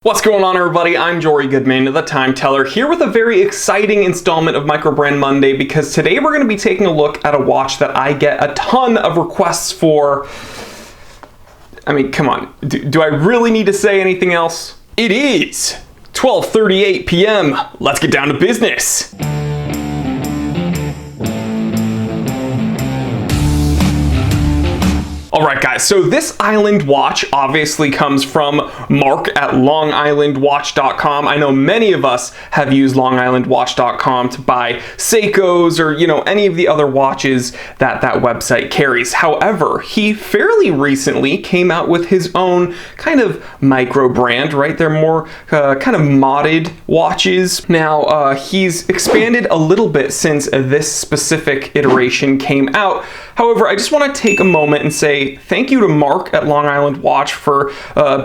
What's going on, everybody? I'm Jory Goodman, the Time Teller, here with a very exciting installment of Micro Brand Monday, because today we're going to be taking a look at a watch that I get a ton of requests for. I mean, come on. Do I really need to say anything else? It is 12:38 p.m. Let's get down to business. Alright guys, so this Island watch obviously comes from Mark at longislandwatch.com. I know many of us have used longislandwatch.com to buy Seikos or, any of the other watches that website carries. However, he fairly recently came out with his own kind of micro brand, right? They're more kind of modded watches. Now, he's expanded a little bit since this specific iteration came out. However, I just want to take a moment and say thank you to Mark at Long Island Watch for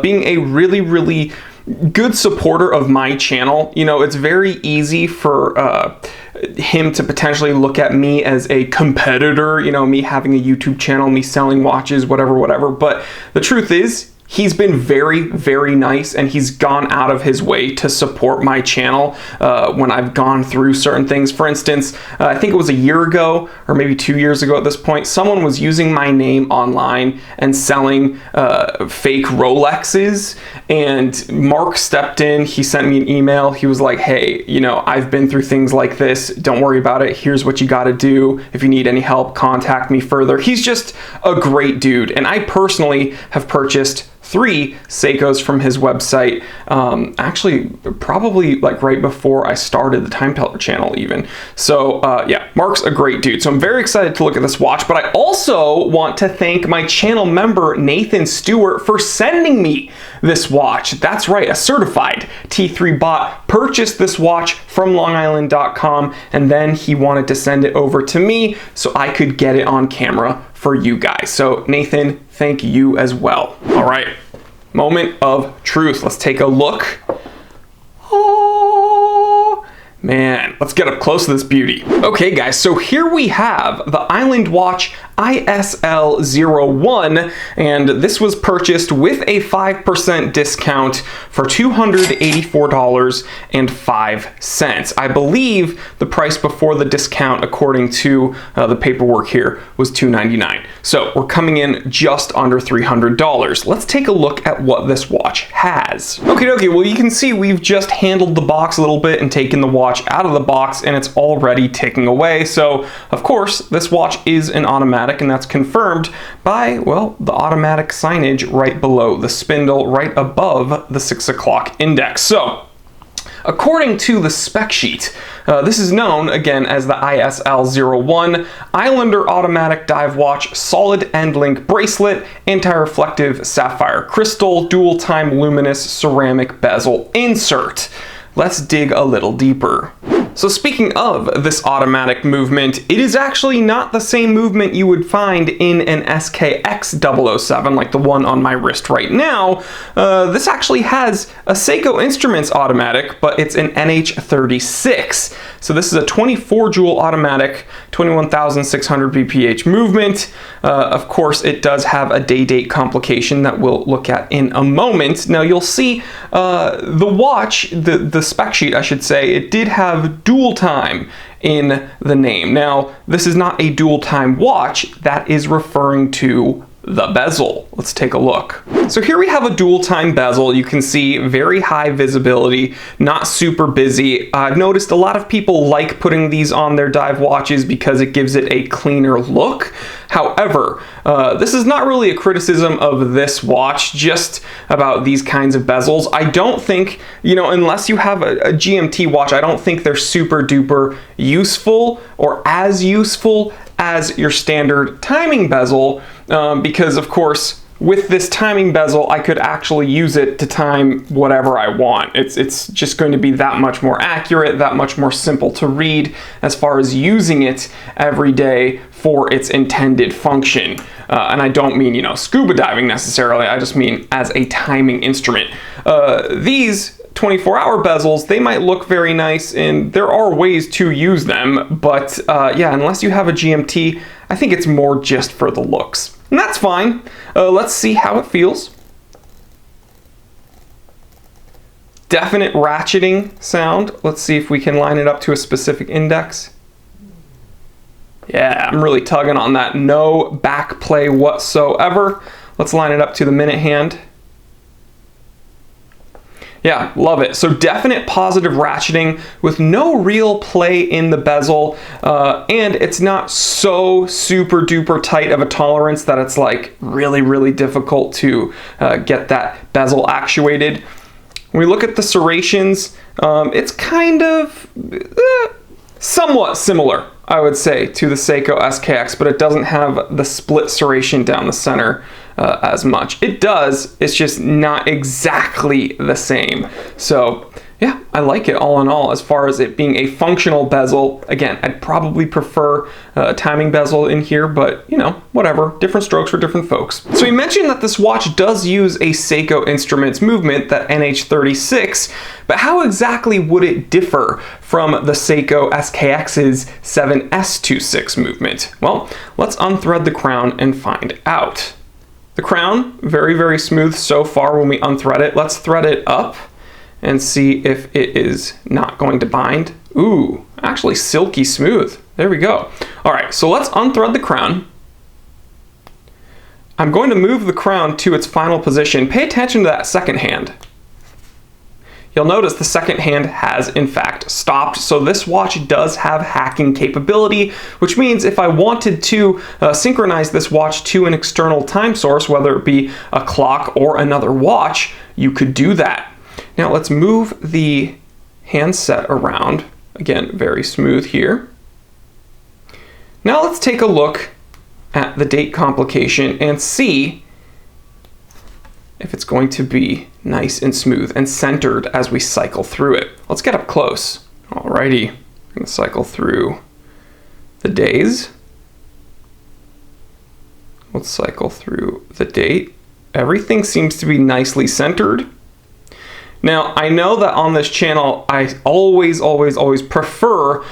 being a really good supporter of my channel. It's very easy for him to potentially look at me as a competitor, me having a YouTube channel, me selling watches, whatever. But the truth is, he's been very nice, and he's gone out of his way to support my channel when I've gone through certain things. For instance, I think it was a year ago or maybe 2 years ago at this point, someone was using my name online and selling fake Rolexes, and Mark stepped in. He sent me an email. He was like, hey, I've been through things like this. Don't worry about it. Here's what you got to do. If you need any help, contact me further. He's just a great dude, and I personally have purchased 3 Seikos from his website, actually probably like right before I started the Time Teller channel even. So yeah, Mark's a great dude. So I'm very excited to look at this watch, but I also want to thank my channel member Nathan Stewart for sending me this watch. That's right, a certified T3 bot purchased this watch from longisland.com, and then he wanted to send it over to me so I could get it on camera for you guys. So Nathan, thank you as well. All right, moment of truth. Let's take a look. Oh, man, let's get up close to this beauty. Okay guys, so here we have the Island Watch ISL01, and this was purchased with a 5% discount for $284.05. I believe the price before the discount, according to the paperwork here, was $299. So we're coming in just under $300. Let's take a look at what this watch has. Okay, well, you can see we've just handled the box a little bit and taken the watch out of the box, and it's already ticking away. So of course, this watch is an automatic, and that's confirmed by, well, the automatic signage right below the spindle, right above the 6 o'clock index. So according to the spec sheet, this is known again as the ISL01 Islander Automatic Dive Watch, solid end link bracelet, anti-reflective sapphire crystal, dual time luminous ceramic bezel insert. Let's dig a little deeper. So speaking of this automatic movement, it is actually not the same movement you would find in an SKX 007, like the one on my wrist right now. This actually has a Seiko Instruments automatic, but it's an NH36. So this is a 24 joule automatic, 21,600 BPH movement. Of course, it does have a day-date complication that we'll look at in a moment. Now you'll see the watch, the spec sheet I should say, it did have dual time in the name. Now, this is not a dual time watch. That is referring to the bezel. Let's take a look. So here we have a dual time bezel. You can see very high visibility, not super busy. I've noticed a lot of people like putting these on their dive watches because it gives it a cleaner look. However, this is not really a criticism of this watch, just about these kinds of bezels. I don't think, unless you have a GMT watch, I don't think they're super duper useful or as useful as your standard timing bezel, because of course with this timing bezel I could actually use it to time whatever I want. It's just going to be that much more accurate, that much more simple to read as far as using it every day for its intended function. And I don't mean, scuba diving necessarily, I just mean as a timing instrument. These 24-hour bezels, they might look very nice, and there are ways to use them, but yeah, unless you have a GMT, I think it's more just for the looks. And that's fine. Let's see how it feels. definite ratcheting sound. Let's see if we can line it up to a specific index. Yeah, I'm really tugging on that. No back play whatsoever. Let's line it up to the minute hand. Yeah, love it. So definite positive ratcheting with no real play in the bezel, and it's not so super duper tight of a tolerance that it's like really, really difficult to get that bezel actuated. When we look at the serrations, it's kind of somewhat similar, I would say, to the Seiko SKX, but it doesn't have the split serration down the center as much. It does, it's just not exactly the same. So yeah, I like it all in all. As far as it being a functional bezel, again, I'd probably prefer a timing bezel in here, but you know, whatever, different strokes for different folks. So we mentioned that this watch does use a Seiko Instruments movement, that NH36, but how exactly would it differ from the Seiko SKX's 7S26 movement? Well, let's unthread the crown and find out. The crown, very, very smooth so far when we unthread it. Let's thread it up and see if it is not going to bind. Ooh, actually silky smooth. There we go. All right, so let's unthread the crown. I'm going to move the crown to its final position. Pay attention to that second hand. You'll notice the second hand has in fact stopped. So this watch does have hacking capability, which means if I wanted to synchronize this watch to an external time source, whether it be a clock or another watch, you could do that. Now let's move the handset around. Again, very smooth here. Now let's take a look at the date complication and see if it's going to be nice and smooth and centered as we cycle through it. Let's get up close. Alrighty, I'm gonna cycle through the days. Let's cycle through the date. Everything seems to be nicely centered. Now, I know that on this channel, I always prefer,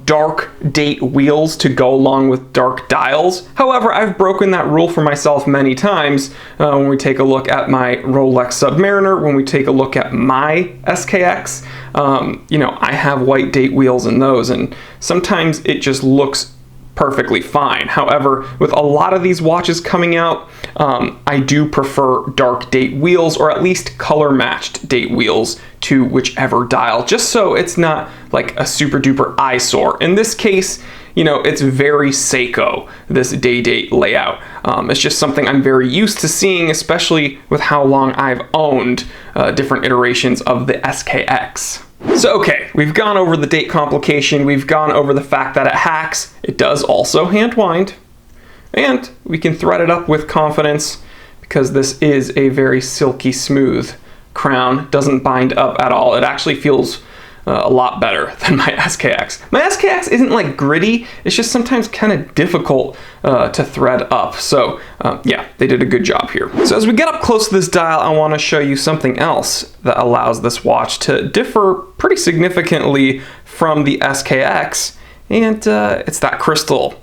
dark date wheels to go along with dark dials. However, I've broken that rule for myself many times when we take a look at my Rolex Submariner, when we take a look at my SKX. I have white date wheels in those, and sometimes it just looks perfectly fine. However, with a lot of these watches coming out, I do prefer dark date wheels, or at least color matched date wheels to whichever dial, just so it's not like a super duper eyesore. In this case, it's very Seiko, this day date layout. It's just something I'm very used to seeing, especially with how long I've owned different iterations of the SKX. So okay, we've gone over the date complication, we've gone over the fact that it hacks, it does also hand wind, and we can thread it up with confidence because this is a very silky smooth crown, doesn't bind up at all. It actually feels a lot better than my SKX. My SKX isn't like gritty, it's just sometimes kind of difficult to thread up. So yeah, they did a good job here. So as we get up close to this dial, I want to show you something else that allows this watch to differ pretty significantly from the SKX, and it's that crystal.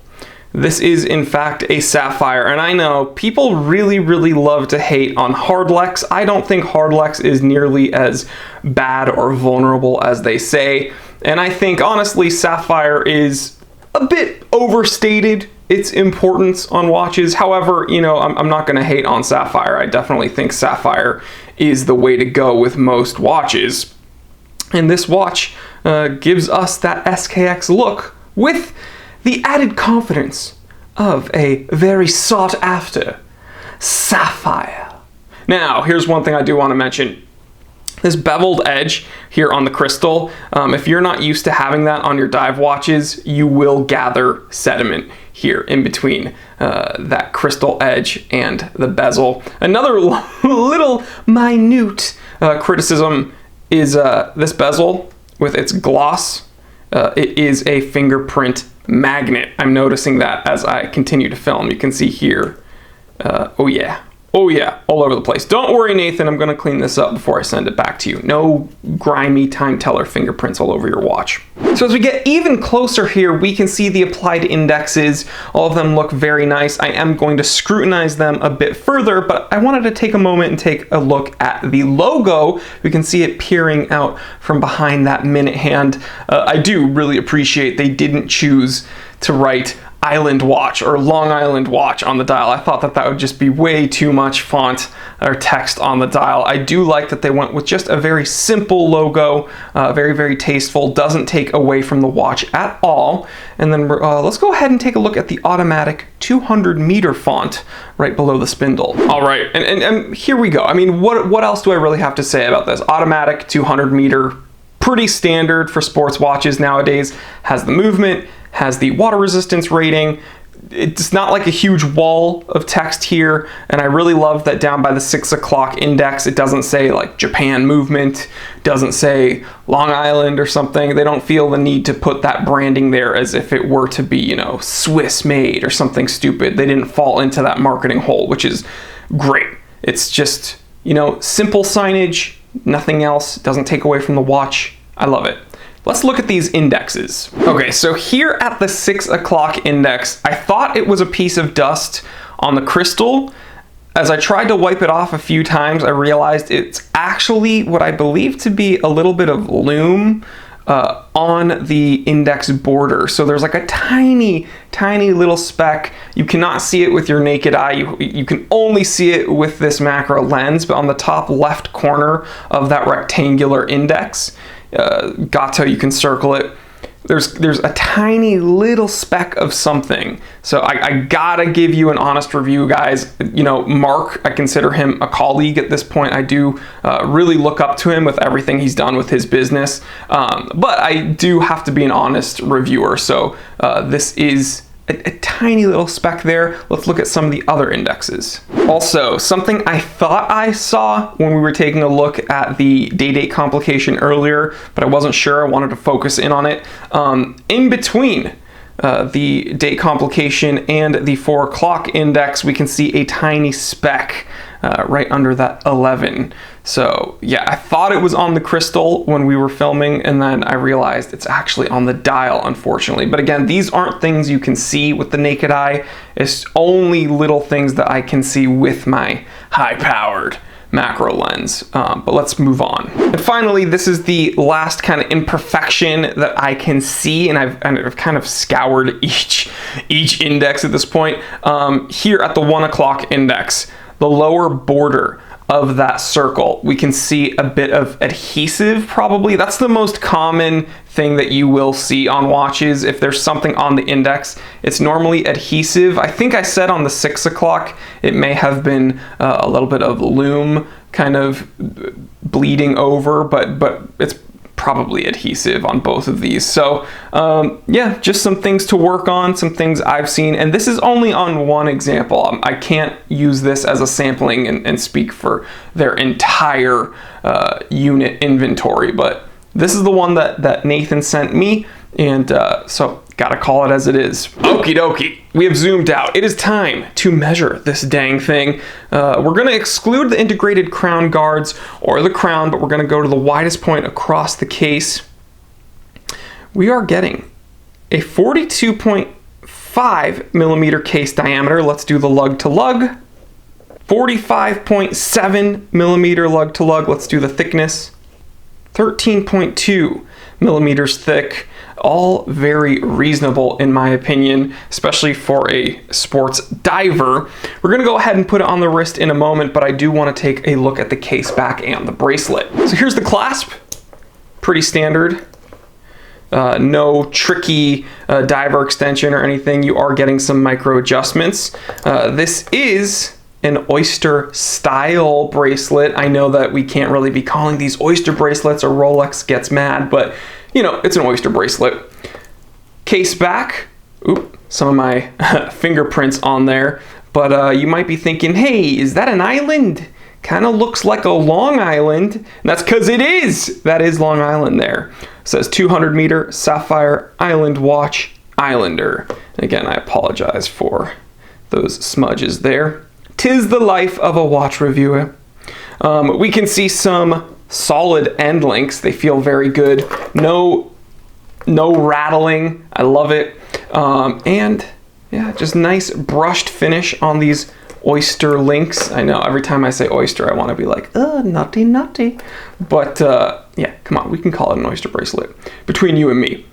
This is in fact a sapphire, and I know people really love to hate on Hardlex. I don't think Hardlex is nearly as bad or vulnerable as they say, and I think honestly sapphire is a bit overstated its importance on watches. However, I'm not going to hate on sapphire. I definitely think sapphire is the way to go with most watches, and this watch gives us that SKX look with the added confidence of a very sought after sapphire. Now, here's one thing I do want to mention. This beveled edge here on the crystal, if you're not used to having that on your dive watches, you will gather sediment here in between that crystal edge and the bezel. Another little minute criticism is this bezel with its gloss. It is a fingerprint magnet. I'm noticing that as I continue to film. You can see here, oh yeah, Oh yeah, all over the place. Don't worry, Nathan, I'm gonna clean this up before I send it back to you. No grimy time teller fingerprints all over your watch. So as we get even closer here, we can see the applied indexes. All of them look very nice. I am going to scrutinize them a bit further, but I wanted to take a moment and take a look at the logo. We can see it peering out from behind that minute hand. I do really appreciate they didn't choose to write Island Watch or Long Island Watch on the dial. I thought that that would just be way too much font or text on the dial. I do like that they went with just a very simple logo, very, very tasteful, doesn't take away from the watch at all. And then let's go ahead and take a look at the automatic 200-meter font right below the spindle. All right, and here we go. I mean, what else do I really have to say about this? Automatic 200-meter, pretty standard for sports watches nowadays, has the movement, has the water resistance rating. It's not like a huge wall of text here, and I really love that down by the 6 o'clock index it doesn't say like Japan movement, doesn't say Long Island or something. They don't feel the need to put that branding there as if it were to be, you know, Swiss made or something stupid. They didn't fall into that marketing hole, which is great. It's just, you know, simple signage, nothing else, doesn't take away from the watch. I love it. Let's look at these indexes. Okay, so here at the 6 o'clock index, I thought it was a piece of dust on the crystal. As I tried to wipe it off a few times, I realized it's actually what I believe to be a little bit of lume on the index border. So there's like a tiny, tiny little speck. You cannot see it with your naked eye. You can only see it with this macro lens, but on the top left corner of that rectangular index, gato, you can circle it. There's a tiny little speck of something. So I gotta give you an honest review, guys. You know, Mark, I consider him a colleague at this point. I do really look up to him with everything he's done with his business. But I do have to be an honest reviewer. So this is a tiny little speck there. Let's look at some of the other indexes. Also, something I thought I saw when we were taking a look at the day-date complication earlier, but I wasn't sure. I wanted to focus in on it. In between the date complication and the 4 o'clock index, we can see a tiny speck right under that 11. So yeah, I thought it was on the crystal when we were filming, and then I realized it's actually on the dial, unfortunately. But again, these aren't things you can see with the naked eye. It's only little things that I can see with my high-powered macro lens. But let's move on. And finally, this is the last kind of imperfection that I can see, and I've kind of scoured each index at this point. Here at the 1 o'clock index, the lower border of that circle, we can see a bit of adhesive probably. That's the most common thing that you will see on watches. If there's something on the index, it's normally adhesive. I think I said on the 6 o'clock, it may have been a little bit of lume kind of bleeding over, but it's probably adhesive on both of these. So yeah, just some things to work on, some things I've seen, and this is only on one example. I can't use this as a sampling and speak for their entire unit inventory, but this is the one that Nathan sent me, and so gotta call it as it is. Okie dokie, we have zoomed out. It is time to measure this dang thing. We're gonna exclude the integrated crown guards or the crown, but we're gonna go to the widest point across the case. We are getting a 42.5 millimeter case diameter. Let's do the lug to lug. 45.7 millimeter lug to lug. Let's do the thickness. 13.2 millimeters thick. All very reasonable in my opinion, especially for a sports diver. We're gonna go ahead and put it on the wrist in a moment, but I do wanna take a look at the case back and the bracelet. So here's the clasp, pretty standard. No tricky diver extension or anything. You are getting some micro adjustments. This is an Oyster style bracelet. I know that we can't really be calling these Oyster bracelets or Rolex gets mad, but you know, it's an Oyster bracelet. Case back, oop, some of my fingerprints on there, but you might be thinking, hey, is that an island? Kind of looks like a Long Island, and that's because it is. That is Long Island there. It says 200 meter Sapphire Island Watch Islander. And again, I apologize for those smudges there. 'tis the life of a watch reviewer. We can see some solid end links. They feel very good. No rattling. I love it. And yeah, just nice brushed finish on these oyster links. I know every time I say oyster, I want to be like, nutty, nutty. But yeah, come on, we can call it an oyster bracelet between you and me.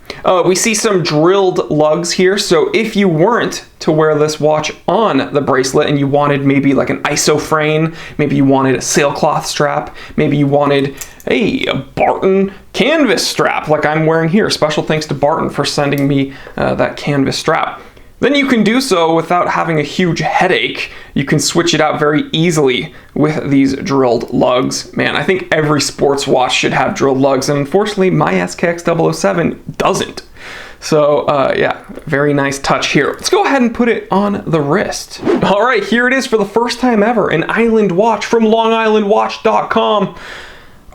We see some drilled lugs here. So if you weren't to wear this watch on the bracelet and you wanted maybe like an iso frame, maybe you wanted a sailcloth strap, maybe you wanted a Barton canvas strap like I'm wearing here. Special thanks to Barton for sending me that canvas strap. Then you can do so without having a huge headache. You can switch it out very easily with these drilled lugs. Man, I think every sports watch should have drilled lugs, and unfortunately my SKX 007 doesn't. So yeah, very nice touch here. Let's go ahead and put it on the wrist. All right, here it is for the first time ever, an Island watch from longislandwatch.com.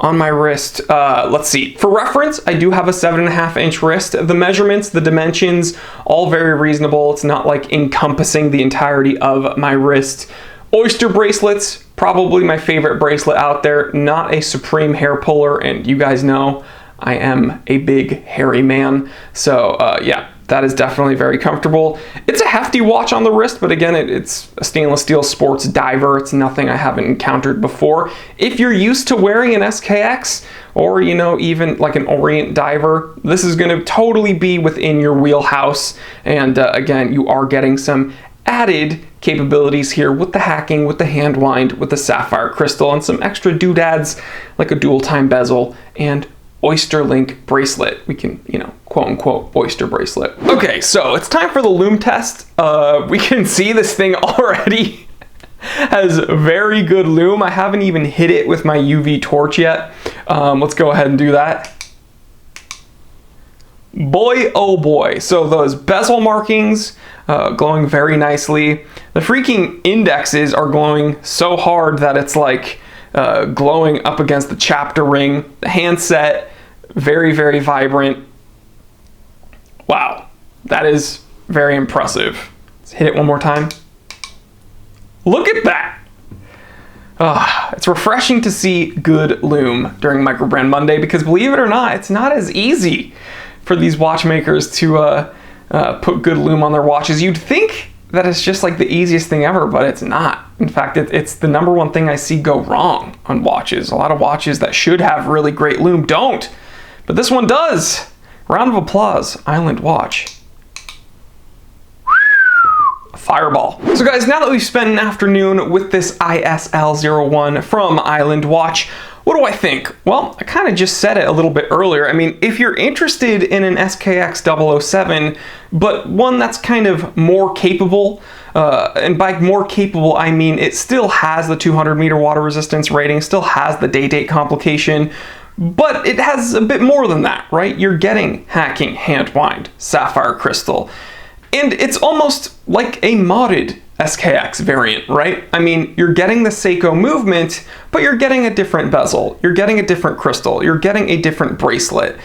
On my wrist. Let's see. For reference, I do have a 7.5-inch wrist. The measurements, the dimensions, all very reasonable. It's not like encompassing the entirety of my wrist. Oyster bracelets, probably my favorite bracelet out there. Not a Supreme hair puller, and you guys know I am a big hairy man. So yeah, that is definitely very comfortable. It's a hefty watch on the wrist, but again, it's a stainless steel sports diver. It's nothing I haven't encountered before. If you're used to wearing an SKX or, you know, even like an Orient diver, this is going to totally be within your wheelhouse. And again, you are getting some added capabilities here with the hacking, with the hand wind, with the sapphire crystal, and some extra doodads like a dual time bezel and oyster link bracelet. We can, you know, quote unquote oyster bracelet. Okay, so it's time for the lume test. We can see this thing already has very good lume. I haven't even hit it with my UV torch yet. Let's go ahead and do that. Boy, oh boy. So those bezel markings glowing very nicely. The freaking indexes are glowing so hard that it's like glowing up against the chapter ring. The handset, very, very vibrant. Wow, that is very impressive. Let's hit it one more time. Look at that. It's refreshing to see good lume during Microbrand Monday, because believe it or not, it's not as easy for these watchmakers to put good lume on their watches. You'd think that it's just like the easiest thing ever, but it's not. In fact, it's the number one thing I see go wrong on watches. A lot of watches that should have really great lume don't, but this one does. Round of applause, Island Watch. Fireball. So guys, now that we've spent an afternoon with this ISL01 from Island Watch, what do I think? Well, I kind of just said it a little bit earlier. I mean, if you're interested in an SKX 007, but one that's kind of more capable, and by more capable, I mean it still has the 200 meter water resistance rating, still has the day-date complication, but it has a bit more than that, right? You're getting hacking, hand wind, sapphire crystal, and it's almost like a modded SKX variant, right? I mean, you're getting the Seiko movement, but you're getting a different bezel, you're getting a different crystal, you're getting a different bracelet.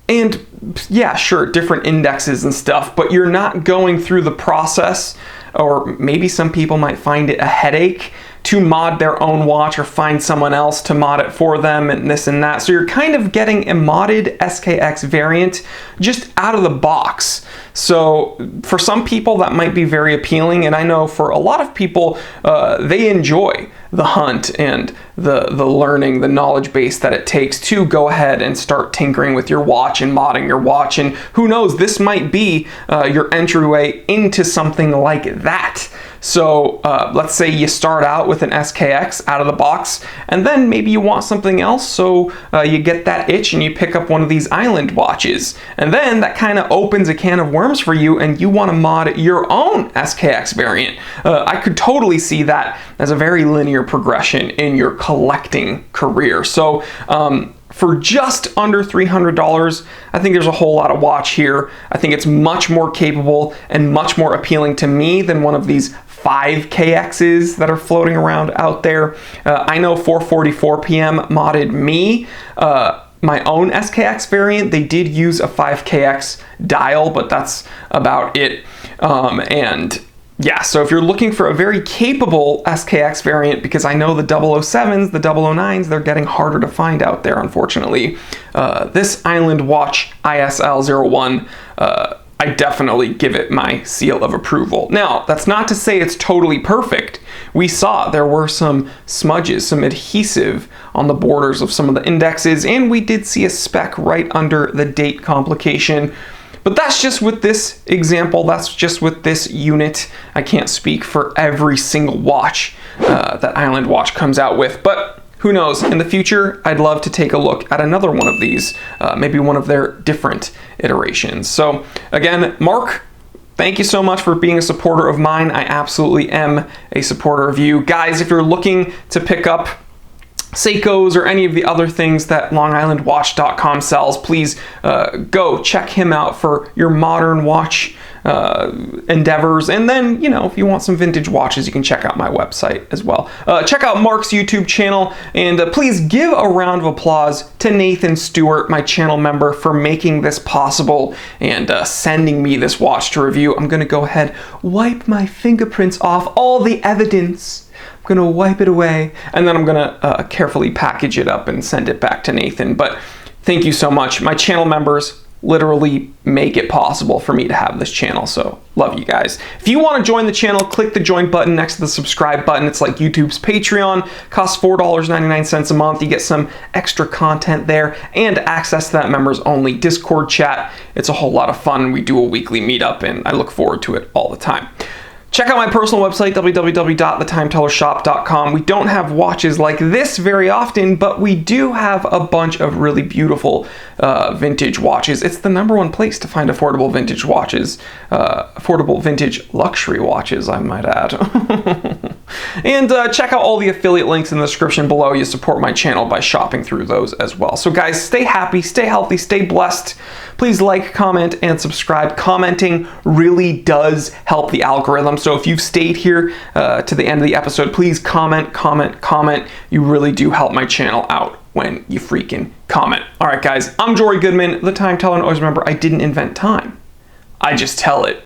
And yeah, sure, different indexes and stuff, but you're not going through the process, or maybe some people might find it a headache to mod their own watch or find someone else to mod it for them and this and that. So you're kind of getting a modded SKX variant just out of the box. So for some people that might be very appealing, and I know for a lot of people they enjoy the hunt and the learning, the knowledge base that it takes to go ahead and start tinkering with your watch and modding your watch. And who knows, this might be your entryway into something like that. So let's say you start out with an SKX out of the box, and then maybe you want something else, so you get that itch and you pick up one of these Island watches. And then that kind of opens a can of worms for you, and you want to mod your own SKX variant. I could totally see that as a very linear progression in your collecting career. So for just under $300, I think there's a whole lot of watch here. I think it's much more capable and much more appealing to me than one of these 5KXs that are floating around out there. I know 4:44 p.m. modded me my own SKX variant. They did use a 5KX dial, but that's about it. And Yeah, so if you're looking for a very capable SKX variant, because I know the 007s, the 009s, they're getting harder to find out there, unfortunately. This Island Watch ISL01, I definitely give it my seal of approval. Now, that's not to say it's totally perfect. We saw there were some smudges, some adhesive on the borders of some of the indexes, and we did see a speck right under the date complication. But that's just with this example, that's just with this unit. I can't speak for every single watch that Island Watch comes out with, but who knows, in the future, I'd love to take a look at another one of these, maybe one of their different iterations. So again, Mark, thank you so much for being a supporter of mine. I absolutely am a supporter of you. Guys, if you're looking to pick up Seikos or any of the other things that LongIslandWatch.com sells, please go check him out for your modern watch endeavors. And then, you know, if you want some vintage watches, you can check out my website as well. Check out Mark's YouTube channel, and please give a round of applause to Nathan Stewart, my channel member, for making this possible and sending me this watch to review. I'm gonna go ahead, wipe my fingerprints off all the evidence. I'm gonna wipe it away, and then I'm gonna carefully package it up and send it back to Nathan. But thank you so much. My channel members literally make it possible for me to have this channel, so love you guys. If you want to join the channel, click the join button next to the subscribe button. It's like YouTube's Patreon. Costs $4.99 a month. You get some extra content there and access to that members only Discord chat. It's a whole lot of fun. We do a weekly meetup, and I look forward to it all the time. Check out my personal website, www.thetimtellershop.com. We don't have watches like this very often, but we do have a bunch of really beautiful vintage watches. It's the #1 place to find affordable vintage watches, affordable vintage luxury watches, I might add. And check out all the affiliate links in the description below. You support my channel by shopping through those as well. So guys, stay happy, stay healthy, stay blessed. Please like, comment, and subscribe. Commenting really does help the algorithm. So if you've stayed here to the end of the episode, please comment, comment, comment. You really do help my channel out when you freaking comment. All right, guys, I'm Jory Goodman, the Time Teller, and always remember, I didn't invent time. I just tell it.